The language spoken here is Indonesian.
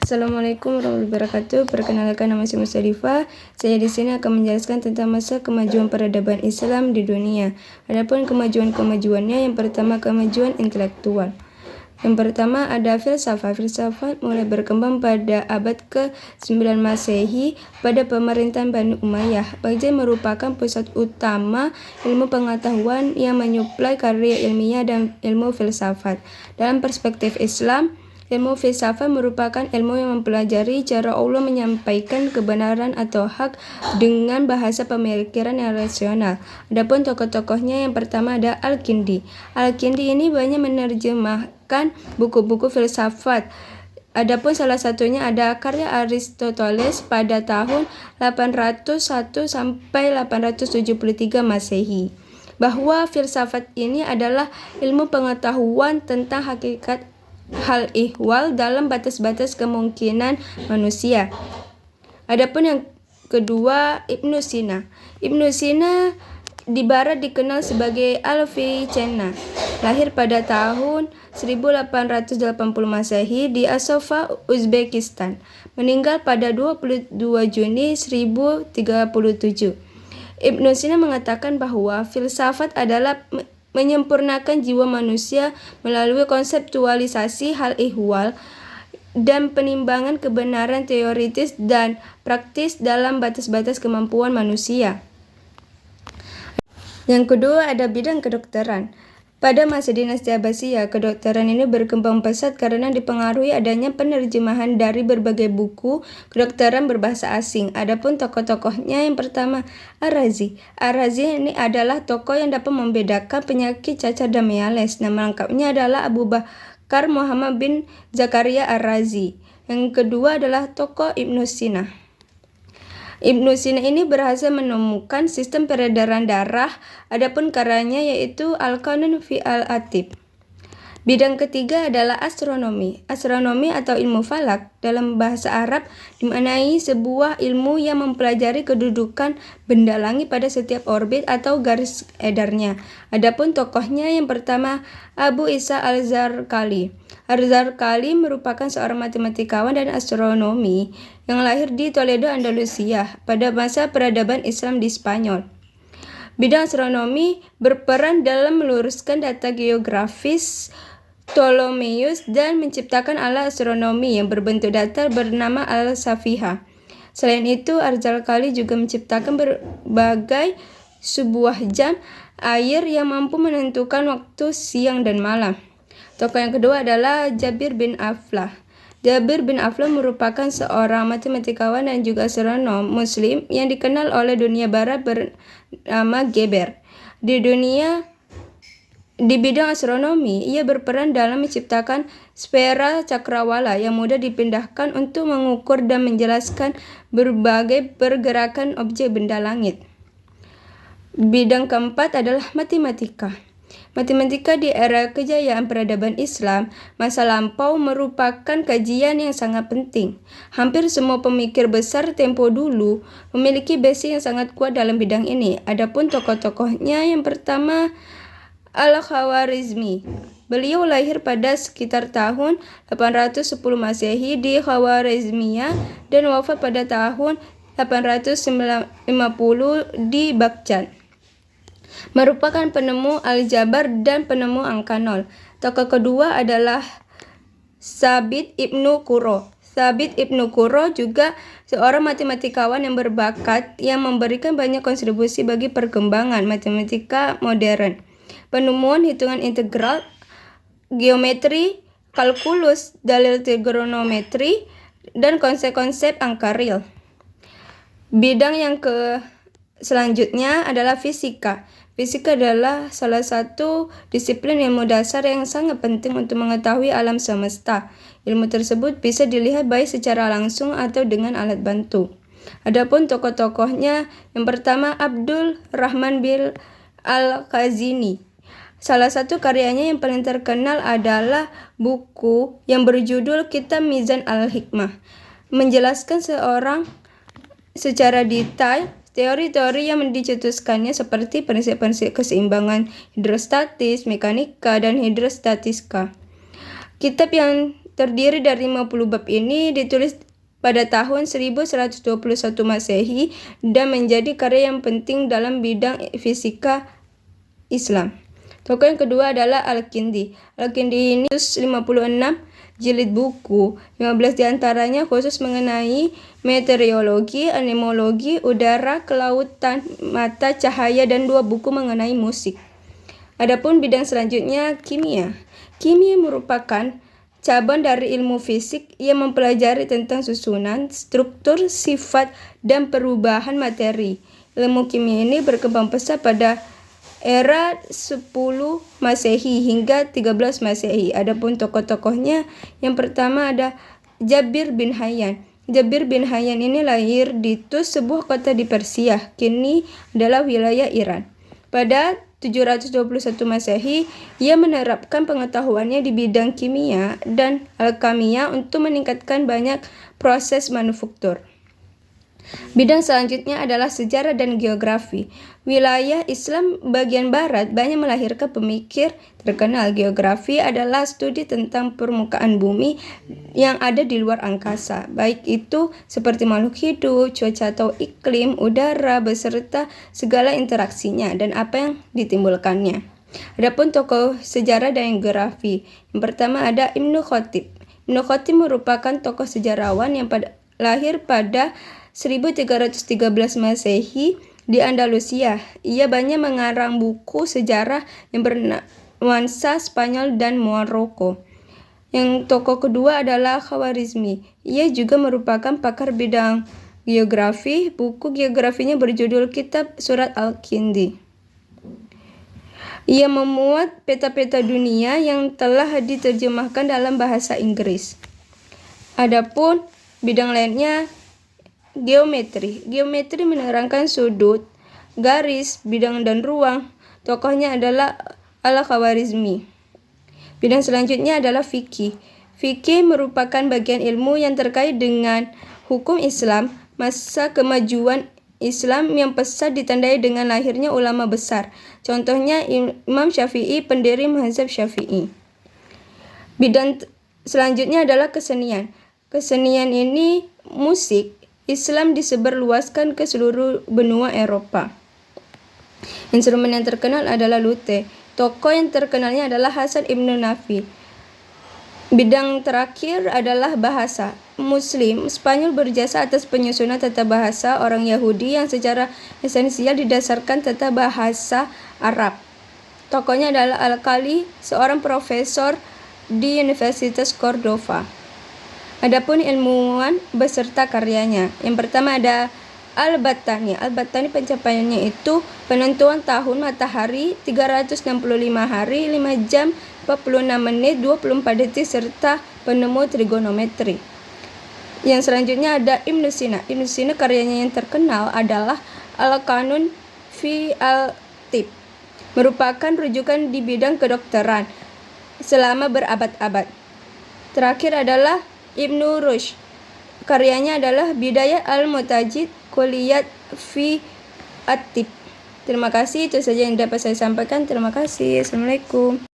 Assalamualaikum warahmatullahi wabarakatuh. Perkenalkan, nama saya Mustalifah. Saya di sini akan menjelaskan tentang masa kemajuan peradaban Islam di dunia. Adapun kemajuannya, yang pertama kemajuan intelektual. Yang pertama ada filsafat. Filsafat mulai berkembang pada abad ke-9 Masehi pada pemerintahan Bani Umayyah. Baghdad merupakan pusat utama ilmu pengetahuan yang menyuplai karya ilmiah dan ilmu filsafat. Dalam perspektif Islam, ilmu filsafat merupakan ilmu yang mempelajari cara Allah menyampaikan kebenaran atau hak dengan bahasa pemikiran yang rasional. Adapun tokoh-tokohnya, yang pertama ada Al-Kindi. Al-Kindi ini banyak menerjemahkan buku-buku filsafat. Adapun salah satunya ada karya Aristoteles pada tahun 801 sampai 873 Masehi, bahwa filsafat ini adalah ilmu pengetahuan tentang hakikat hal ihwal dalam batas-batas kemungkinan manusia. Adapun yang kedua, Ibnu Sina. Ibnu Sina di barat dikenal sebagai Al-Avicenna. Lahir pada tahun 1880 Masehi di Asofa, Uzbekistan. Meninggal pada 22 Juni 1037. Ibnu Sina mengatakan bahwa filsafat adalah menyempurnakan jiwa manusia melalui konseptualisasi hal ihwal dan penimbangan kebenaran teoritis dan praktis dalam batas-batas kemampuan manusia. Yang kedua ada bidang kedokteran. Pada masa dinasti Abbasiyah, kedokteran ini berkembang pesat karena dipengaruhi adanya penerjemahan dari berbagai buku kedokteran berbahasa asing. Adapun tokoh-tokohnya, yang pertama Ar-Razi. Ar-Razi ini adalah tokoh yang dapat membedakan penyakit cacar dan meales. Nama lengkapnya adalah Abu Bakar Muhammad bin Zakaria Ar-Razi. Yang kedua adalah tokoh Ibnu Sina. Ibnu Sina ini berhasil menemukan sistem peredaran darah. Adapun karyanya yaitu Al-Qanun fi al-Atib. Bidang ketiga adalah astronomi. Astronomi atau ilmu falak dalam bahasa Arab dimaknai sebuah ilmu yang mempelajari kedudukan benda langit pada setiap orbit atau garis edarnya. Adapun tokohnya, yang pertama Abu Isa al-Zarqali. Al-Zarqali merupakan seorang matematikawan dan astronomi yang lahir di Toledo, Andalusia pada masa peradaban Islam di Spanyol. Bidang astronomi berperan dalam meluruskan data geografis Ptolemeus dan menciptakan alat astronomi yang berbentuk datar bernama Al-Safiha. Selain itu, Al-Zarqali juga menciptakan berbagai sebuah jam air yang mampu menentukan waktu siang dan malam. Tokoh yang kedua adalah Jabir bin Aflah. Jabir bin Aflah merupakan seorang matematikawan dan juga astronom muslim yang dikenal oleh dunia barat bernama Geber. Di bidang astronomi, ia berperan dalam menciptakan sfera cakrawala yang mudah dipindahkan untuk mengukur dan menjelaskan berbagai pergerakan objek benda langit. Bidang keempat adalah matematika. Matematika di era kejayaan peradaban Islam masa lampau merupakan kajian yang sangat penting. Hampir semua pemikir besar tempo dulu memiliki basic yang sangat kuat dalam bidang ini. Adapun tokoh-tokohnya, yang pertama Al-Khawarizmi. Beliau lahir pada sekitar tahun 810 Masehi di Khawarizmiyah dan wafat pada tahun 850 di Baghdad. Merupakan penemu aljabar dan penemu angka nol. Tokoh kedua adalah Sabit Ibnu Qurra. Sabit Ibnu Qurra juga seorang matematikawan yang berbakat yang memberikan banyak kontribusi bagi perkembangan matematika modern. Penemuan hitungan integral, geometri, kalkulus, dalil trigonometri, dan konsep-konsep angka real. Bidang yang selanjutnya adalah fisika. Fisika adalah salah satu disiplin ilmu dasar yang sangat penting untuk mengetahui alam semesta. Ilmu tersebut bisa dilihat baik secara langsung atau dengan alat bantu. Adapun tokoh-tokohnya, yang pertama Abdul Rahman bin Al-Khazini. Salah satu karyanya yang paling terkenal adalah buku yang berjudul Kitab Mizan al-Hikmah, menjelaskan secara detail teori-teori yang dicetuskannya seperti prinsip-prinsip keseimbangan hidrostatis, mekanika, dan hidrostatika. Kitab yang terdiri dari 50 bab ini ditulis pada tahun 1121 Masehi dan menjadi karya yang penting dalam bidang fisika Islam. Tokoh yang kedua adalah Al-Kindi. Al-Kindi ini 56 jilid buku, 15 diantaranya khusus mengenai meteorologi, anemologi, udara, kelautan, mata, cahaya, dan 2 buku mengenai musik. Adapun bidang selanjutnya kimia. Kimia merupakan cabang dari ilmu fisik yang mempelajari tentang susunan, struktur, sifat, dan perubahan materi. Ilmu kimia ini berkembang pesat pada era 10 Masehi hingga 13 Masehi. Adapun tokoh-tokohnya, yang pertama ada Jabir bin Hayyan. Jabir bin Hayyan ini lahir di Tus, sebuah kota di Persia, kini adalah wilayah Iran. Pada 721 Masehi, ia menerapkan pengetahuannya di bidang kimia dan alkimia untuk meningkatkan banyak proses manufaktur. Bidang selanjutnya adalah sejarah dan geografi. Wilayah Islam bagian barat banyak melahirkan pemikir terkenal. Geografi adalah studi tentang permukaan bumi yang ada di luar angkasa, baik itu seperti makhluk hidup, cuaca atau iklim, udara, beserta segala interaksinya dan apa yang ditimbulkannya. Adapun tokoh sejarah dan geografi, yang pertama ada Ibnu Khatib. Ibnu Khatib merupakan tokoh sejarawan yang lahir pada 1313 Masehi di Andalusia. Ia banyak mengarang buku sejarah yang bernuansa Spanyol dan Maroko. Yang tokoh kedua adalah Khawarizmi. Ia juga merupakan pakar bidang geografi. Buku geografinya berjudul Kitab Surat Al-Kindi. Ia memuat peta-peta dunia yang telah diterjemahkan dalam bahasa Inggris. Adapun bidang lainnya geometri. Geometri menerangkan sudut, garis, bidang, dan ruang. Tokohnya adalah Al-Khawarizmi. Bidang selanjutnya adalah fikih. Fikih merupakan bagian ilmu yang terkait dengan hukum Islam, masa kemajuan Islam yang pesat ditandai dengan lahirnya ulama besar. Contohnya Imam Syafi'i, pendiri mazhab Syafi'i. Bidang selanjutnya adalah kesenian. Kesenian ini musik. Islam disebarluaskan ke seluruh benua Eropa. Instrumen yang terkenal adalah lute. Tokoh yang terkenalnya adalah Hasan Ibnu Nafi. Bidang terakhir adalah bahasa. Muslim Spanyol berjasa atas penyusunan tata bahasa orang Yahudi yang secara esensial didasarkan tata bahasa Arab. Tokohnya adalah Al-Kali, seorang profesor di Universitas Cordova. Adapun ilmuwan beserta karyanya. Yang pertama ada Al-Battani. Al-Battani pencapaiannya itu penentuan tahun matahari 365 hari, 5 jam, 46 menit, 24 detik, serta penemu trigonometri. Yang selanjutnya ada Ibnu Sina. Ibnu Sina karyanya yang terkenal adalah Al-Qanun fi al-Tib. Merupakan rujukan di bidang kedokteran selama berabad-abad. Terakhir adalah Ibnu Rushd. Karyanya adalah Bidayah al-Mutajid Kulliyat fi at-Tib. Terima kasih, itu saja yang dapat saya sampaikan. Terima kasih. Assalamualaikum.